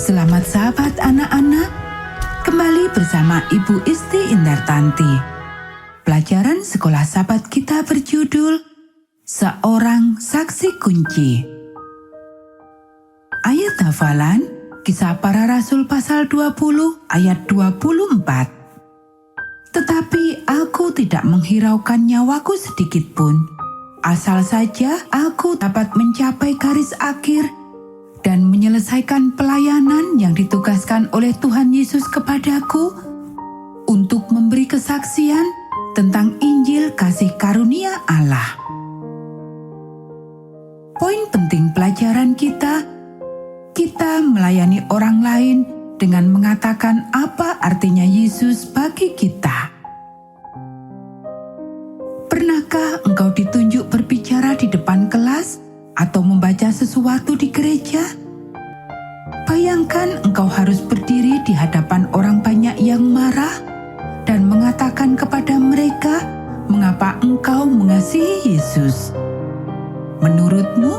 Selamat sahabat anak-anak, kembali bersama Ibu Isti Indartanti. Pelajaran sekolah sahabat kita berjudul Seorang Saksi Kunci. Ayat hafalan Kisah Para Rasul pasal 20 ayat 24. Tetapi aku tidak menghiraukan nyawaku sedikit pun, asal saja aku dapat mencapai garis akhir dan menyelesaikan pelayanan yang ditugaskan oleh Tuhan Yesus kepadaku untuk memberi kesaksian tentang Injil kasih karunia Allah. Poin penting pelajaran kita melayani orang lain dengan mengatakan apa artinya Yesus bagi kita. Pernahkah engkau ditunjuk berbicara di depan kelas atau membaca sesuatu di gereja? Bayangkan engkau harus berdiri di hadapan orang banyak yang marah dan mengatakan kepada mereka mengapa engkau mengasihi Yesus. Menurutmu,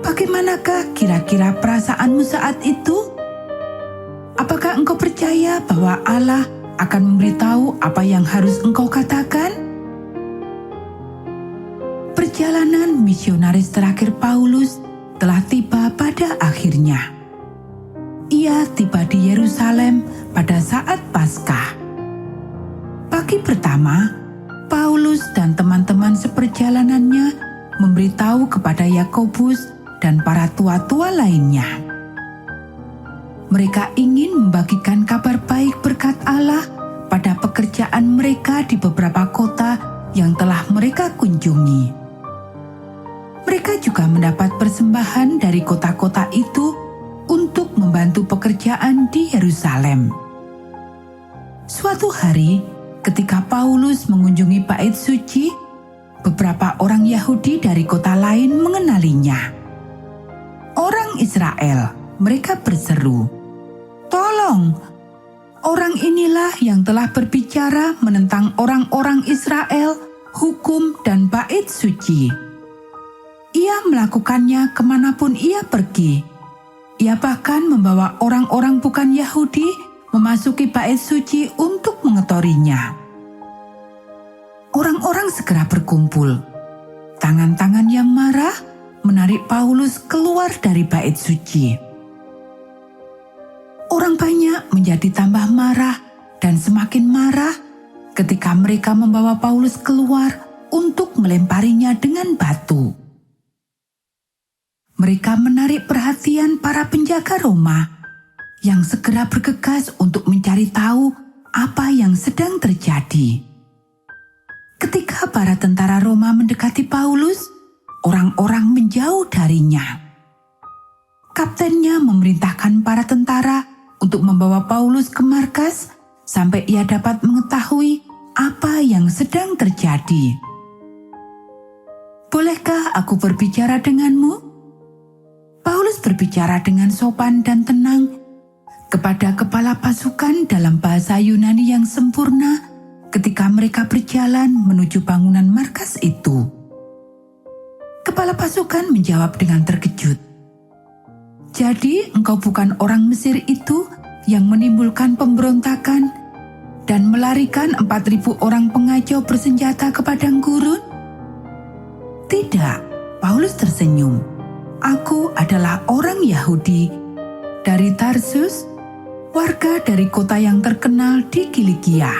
bagaimanakah kira-kira perasaanmu saat itu? Apakah engkau percaya bahwa Allah akan memberitahu apa yang harus engkau katakan? Perjalanan misionaris terakhir Paulus telah tiba pada akhirnya. Ia tiba di Yerusalem pada saat Paskah. Pagi pertama, Paulus dan teman-teman seperjalanannya memberitahu kepada Yakobus dan para tua-tua lainnya. Mereka ingin membagikan kabar baik berkat Allah pada pekerjaan mereka di beberapa kota yang telah mereka kunjungi. Mereka juga mendapat persembahan dari kota-kota itu untuk membantu pekerjaan di Yerusalem. Suatu hari, ketika Paulus mengunjungi bait suci, beberapa orang Yahudi dari kota lain mengenalinya. Orang Israel, mereka berseru, "Tolong, orang inilah yang telah berbicara menentang orang-orang Israel, hukum dan bait suci. Ia melakukannya kemanapun ia pergi. Ia bahkan membawa orang-orang bukan Yahudi memasuki bait suci untuk mengetorinya." Orang-orang segera berkumpul. Tangan-tangan yang marah menarik Paulus keluar dari bait suci. Orang banyak menjadi tambah marah dan semakin marah ketika mereka membawa Paulus keluar untuk melemparinya dengan batu. Mereka menarik perhatian para penjaga Roma yang segera bergegas untuk mencari tahu apa yang sedang terjadi. Ketika para tentara Roma mendekati Paulus, orang-orang menjauh darinya. Kaptennya memerintahkan para tentara untuk membawa Paulus ke markas sampai ia dapat mengetahui apa yang sedang terjadi. "Bolehkah aku berbicara denganmu?" Paulus berbicara dengan sopan dan tenang kepada kepala pasukan dalam bahasa Yunani yang sempurna ketika mereka berjalan menuju bangunan markas itu. Kepala pasukan menjawab dengan terkejut, "Jadi engkau bukan orang Mesir itu yang menimbulkan pemberontakan dan melarikan 4.000 orang pengacau bersenjata ke padang gurun?" "Tidak," Paulus tersenyum. "Aku adalah orang Yahudi dari Tarsus, warga dari kota yang terkenal di Kilikia.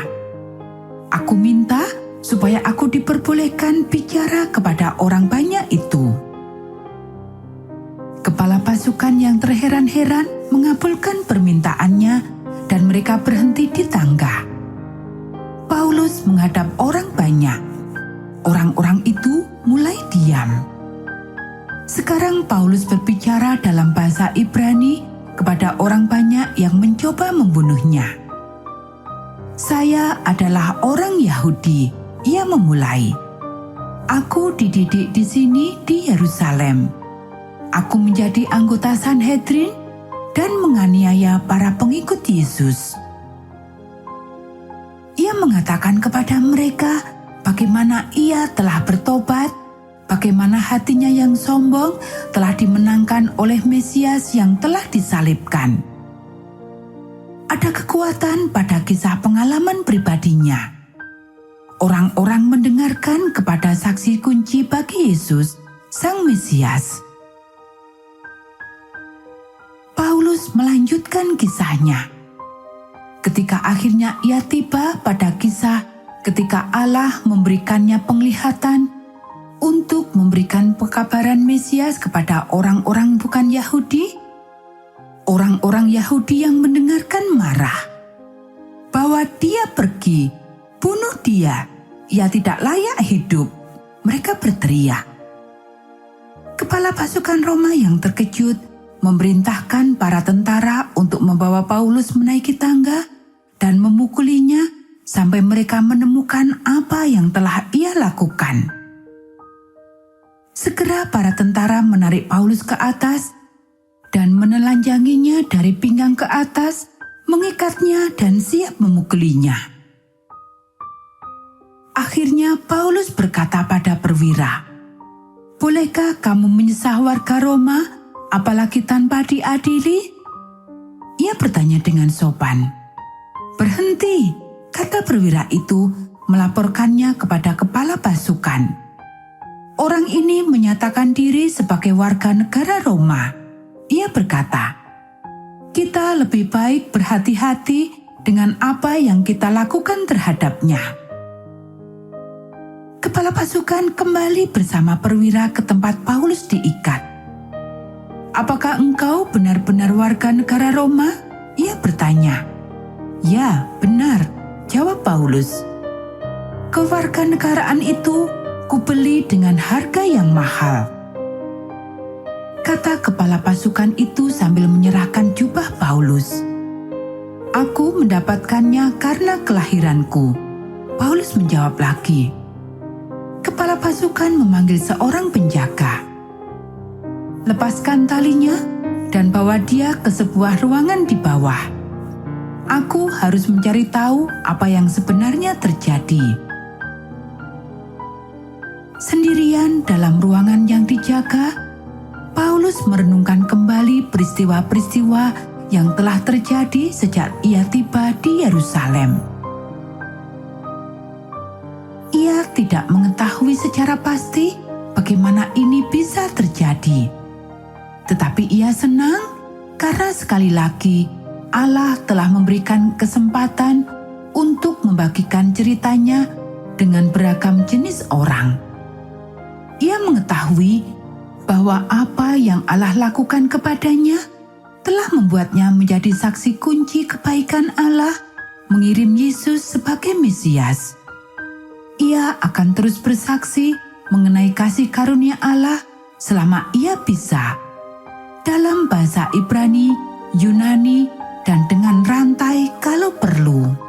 Aku minta supaya aku diperbolehkan bicara kepada orang banyak itu." Kepala pasukan yang terheran-heran mengabulkan permintaannya dan mereka berhenti di tangga. Paulus menghadap orang banyak. Orang-orang itu mulai diam. Sekarang Paulus berbicara dalam bahasa Ibrani kepada orang banyak yang mencoba membunuhnya. "Saya adalah orang Yahudi," ia memulai. "Aku dididik di sini di Yerusalem. Aku menjadi anggota Sanhedrin dan menganiaya para pengikut Yesus." Ia mengatakan kepada mereka bagaimana ia telah bertobat, bagaimana hatinya yang sombong telah dimenangkan oleh Mesias yang telah disalibkan. Ada kekuatan pada kisah pengalaman pribadinya. Orang-orang mendengarkan kepada saksi kunci bagi Yesus, Sang Mesias. Paulus melanjutkan kisahnya. Ketika akhirnya ia tiba pada kisah ketika Allah memberikannya penglihatan untuk memberikan pekabaran Mesias kepada orang-orang bukan Yahudi, orang-orang Yahudi yang mendengarkan marah bahwa dia pergi, bunuh dia, ia tidak layak hidup. Mereka berteriak. Kepala pasukan Roma yang terkejut memerintahkan para tentara untuk membawa Paulus menaiki tangga dan memukulinya sampai mereka menemukan apa yang telah ia lakukan. Segera para tentara menarik Paulus ke atas dan menelanjanginya dari pinggang ke atas, mengikatnya dan siap memukulinya. Akhirnya Paulus berkata pada perwira, "Bolehkah kamu menyesah warga Roma, apalagi tanpa diadili?" Ia bertanya dengan sopan. "Berhenti," kata perwira itu, melaporkannya kepada kepala pasukan. Orang ini menyatakan diri sebagai warga negara Roma. Ia berkata, "Kita lebih baik berhati-hati dengan apa yang kita lakukan terhadapnya." Kepala pasukan kembali bersama perwira ke tempat Paulus diikat. "Apakah engkau benar-benar warga negara Roma?" Ia bertanya. "Ya, benar," jawab Paulus. "Kewarganegaraan itu kubeli dengan harga yang mahal," kata kepala pasukan itu sambil menyerahkan jubah Paulus. "Aku mendapatkannya karena kelahiranku," Paulus menjawab lagi. Kepala pasukan memanggil seorang penjaga. "Lepaskan talinya dan bawa dia ke sebuah ruangan di bawah. Aku harus mencari tahu apa yang sebenarnya terjadi." Sendirian dalam ruangan yang dijaga, Paulus merenungkan kembali peristiwa-peristiwa yang telah terjadi sejak ia tiba di Yerusalem. Ia tidak mengetahui secara pasti bagaimana ini bisa terjadi. Tetapi ia senang karena sekali lagi Allah telah memberikan kesempatan untuk membagikan ceritanya dengan beragam jenis orang. Ia mengetahui bahwa apa yang Allah lakukan kepadanya telah membuatnya menjadi saksi kunci kebaikan Allah mengirim Yesus sebagai Mesias. Ia akan terus bersaksi mengenai kasih karunia Allah selama ia bisa, dalam bahasa Ibrani, Yunani, dan dengan rantai kalau perlu.